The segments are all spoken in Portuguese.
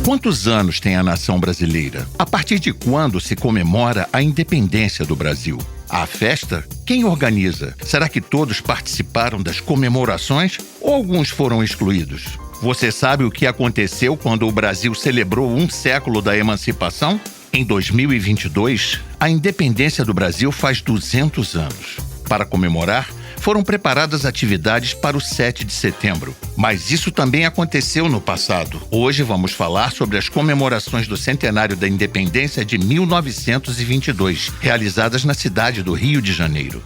Quantos anos tem a nação brasileira? A partir de quando se comemora a independência do Brasil? A festa? Quem organiza? Será que todos participaram das comemorações ou alguns foram excluídos? Você sabe o que aconteceu quando o Brasil celebrou 1 século da emancipação? Em 2022, a independência do Brasil faz 200 anos. Para comemorar, foram preparadas atividades para o 7 de setembro. Mas isso também aconteceu no passado. Hoje vamos falar sobre as comemorações do centenário da independência de 1922, realizadas na cidade do Rio de Janeiro.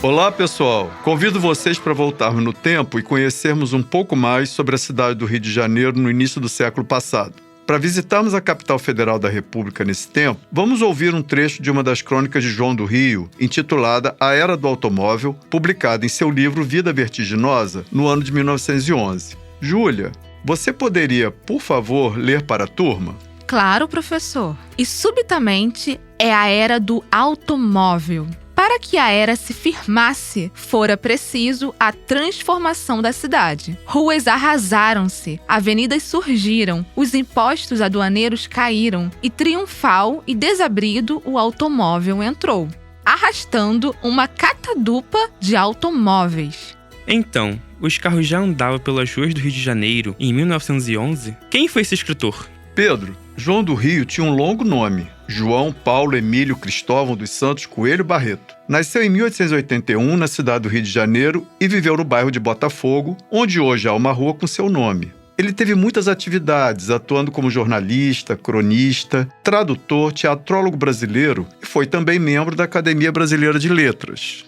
Olá, pessoal! Convido vocês para voltarmos no tempo e conhecermos um pouco mais sobre a cidade do Rio de Janeiro no início do século passado. Para visitarmos a capital federal da República nesse tempo, vamos ouvir um trecho de uma das crônicas de João do Rio, intitulada A Era do Automóvel, publicada em seu livro Vida Vertiginosa, no ano de 1911. Júlia, você poderia, por favor, ler para a turma? Claro, professor. E subitamente é a era do automóvel. Para que a era se firmasse, fora preciso a transformação da cidade. Ruas arrasaram-se, avenidas surgiram, os impostos aduaneiros caíram e triunfal e desabrido o automóvel entrou, arrastando uma catadupa de automóveis. Então, os carros já andavam pelas ruas do Rio de Janeiro em 1911? Quem foi esse escritor? Pedro, João do Rio tinha um longo nome, João Paulo Emílio Cristóvão dos Santos Coelho Barreto. Nasceu em 1881 na cidade do Rio de Janeiro e viveu no bairro de Botafogo, onde hoje há uma rua com seu nome. Ele teve muitas atividades, atuando como jornalista, cronista, tradutor, teatrólogo brasileiro e foi também membro da Academia Brasileira de Letras.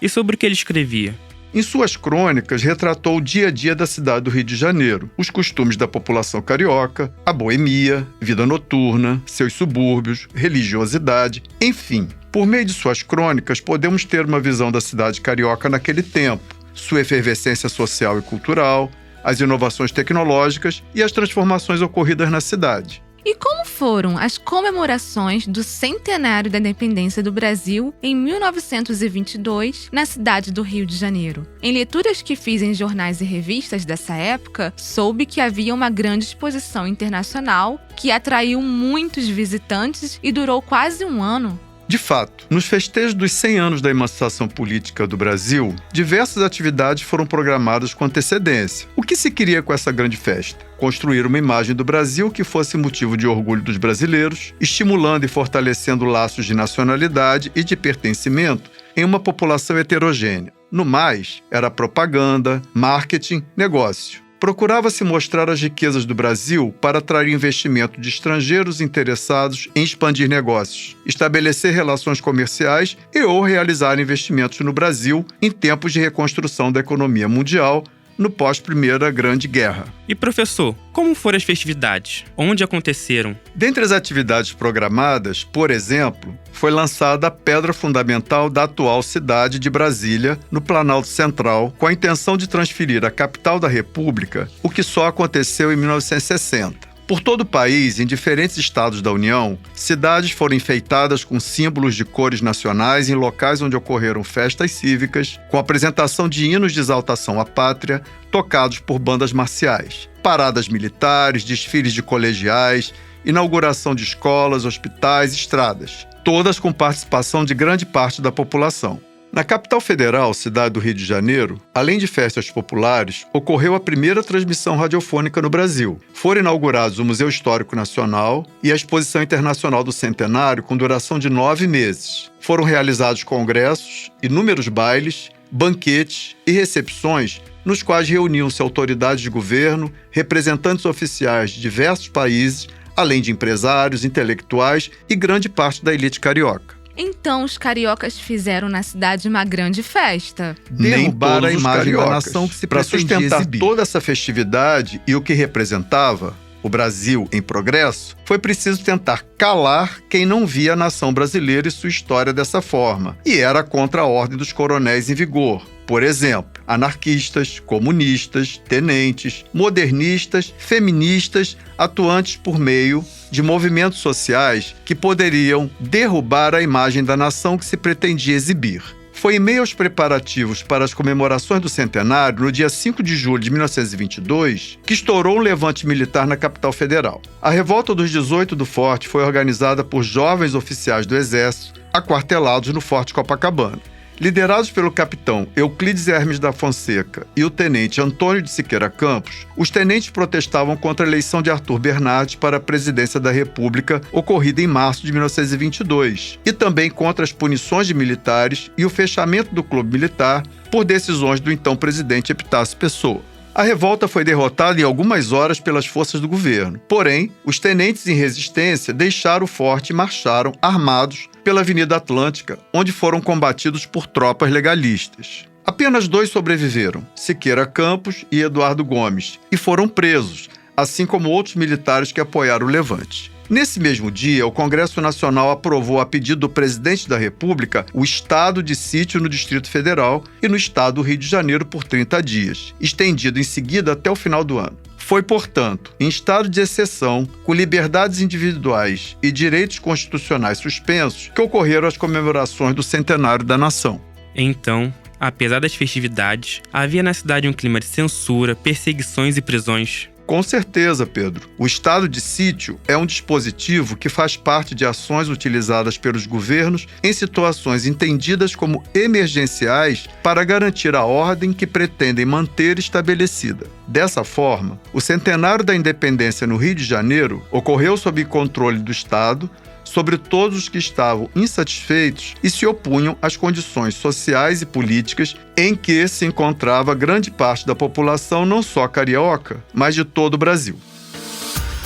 E sobre o que ele escrevia? Em suas crônicas, retratou o dia a dia da cidade do Rio de Janeiro, os costumes da população carioca, a boemia, vida noturna, seus subúrbios, religiosidade, enfim. Por meio de suas crônicas, podemos ter uma visão da cidade carioca naquele tempo, sua efervescência social e cultural, as inovações tecnológicas e as transformações ocorridas na cidade. E como foram as comemorações do centenário da independência do Brasil em 1922, na cidade do Rio de Janeiro? Em leituras que fiz em jornais e revistas dessa época, soube que havia uma grande exposição internacional que atraiu muitos visitantes e durou quase um ano. De fato, nos festejos dos 100 anos da emancipação política do Brasil, diversas atividades foram programadas com antecedência. O que se queria com essa grande festa? Construir uma imagem do Brasil que fosse motivo de orgulho dos brasileiros, estimulando e fortalecendo laços de nacionalidade e de pertencimento em uma população heterogênea. No mais, era propaganda, marketing, negócio. Procurava-se mostrar as riquezas do Brasil para atrair investimento de estrangeiros interessados em expandir negócios, estabelecer relações comerciais e ou realizar investimentos no Brasil em tempos de reconstrução da economia mundial no pós-Primeira Grande Guerra. E professor, como foram as festividades? Onde aconteceram? Dentre as atividades programadas, por exemplo, foi lançada a pedra fundamental da atual cidade de Brasília, no Planalto Central, com a intenção de transferir à capital da República, o que só aconteceu em 1960. Por todo o país, em diferentes estados da União, cidades foram enfeitadas com símbolos de cores nacionais em locais onde ocorreram festas cívicas, com apresentação de hinos de exaltação à pátria, tocados por bandas marciais, paradas militares, desfiles de colegiais, inauguração de escolas, hospitais e estradas, todas com participação de grande parte da população. Na capital federal, cidade do Rio de Janeiro, além de festas populares, ocorreu a primeira transmissão radiofônica no Brasil. Foram inaugurados o Museu Histórico Nacional e a Exposição Internacional do Centenário com duração de 9 meses. Foram realizados congressos, inúmeros bailes, banquetes e recepções nos quais reuniam-se autoridades de governo, representantes oficiais de diversos países, além de empresários, intelectuais e grande parte da elite carioca. Então os cariocas fizeram na cidade uma grande festa. Derrubaram a imagem da cariocas, nação que se para pretendia sustentar exibir. Toda essa festividade e o que representava, o Brasil em progresso, foi preciso tentar calar quem não via a nação brasileira e sua história dessa forma, e era contra a ordem dos coronéis em vigor. Por exemplo, anarquistas, comunistas, tenentes, modernistas, feministas, atuantes por meio de movimentos sociais que poderiam derrubar a imagem da nação que se pretendia exibir. Foi em meio aos preparativos para as comemorações do centenário, no dia 5 de julho de 1922, que estourou um levante militar na capital federal. A revolta dos 18 do Forte foi organizada por jovens oficiais do Exército, aquartelados no Forte Copacabana. Liderados pelo capitão Euclides Hermes da Fonseca e o tenente Antônio de Siqueira Campos, os tenentes protestavam contra a eleição de Arthur Bernardes para a presidência da República, ocorrida em março de 1922, e também contra as punições de militares e o fechamento do clube militar por decisões do então presidente Epitácio Pessoa. A revolta foi derrotada em algumas horas pelas forças do governo. Porém, os tenentes em resistência deixaram o forte e marcharam, armados, pela Avenida Atlântica, onde foram combatidos por tropas legalistas. Apenas 2 sobreviveram, Siqueira Campos e Eduardo Gomes, e foram presos, assim como outros militares que apoiaram o levante. Nesse mesmo dia, o Congresso Nacional aprovou, a pedido do presidente da República, o estado de sítio no Distrito Federal e no estado do Rio de Janeiro por 30 dias, estendido em seguida até o final do ano. Foi, portanto, em estado de exceção, com liberdades individuais e direitos constitucionais suspensos, que ocorreram as comemorações do centenário da nação. Então, apesar das festividades, havia na cidade um clima de censura, perseguições e prisões. Com certeza, Pedro. O estado de sítio é um dispositivo que faz parte de ações utilizadas pelos governos em situações entendidas como emergenciais para garantir a ordem que pretendem manter estabelecida. Dessa forma, o centenário da independência no Rio de Janeiro ocorreu sob controle do Estado, sobre todos os que estavam insatisfeitos e se opunham às condições sociais e políticas em que se encontrava grande parte da população, não só carioca, mas de todo o Brasil.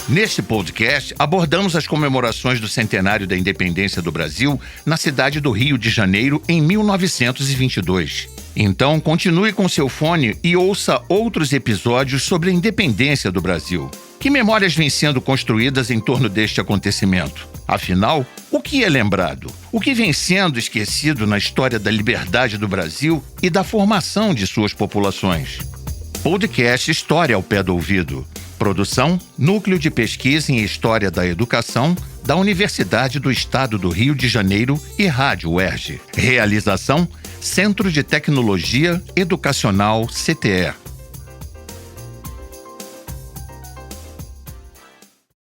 Neste podcast, abordamos as comemorações do centenário da independência do Brasil na cidade do Rio de Janeiro em 1922. Então, continue com seu fone e ouça outros episódios sobre a independência do Brasil. Que memórias vêm sendo construídas em torno deste acontecimento? Afinal, o que é lembrado? O que vem sendo esquecido na história da liberdade do Brasil e da formação de suas populações? Podcast História ao Pé do Ouvido. Produção, Núcleo de Pesquisa em História da Educação, da Universidade do Estado do Rio de Janeiro e Rádio UERJ. Realização, Centro de Tecnologia Educacional CTE.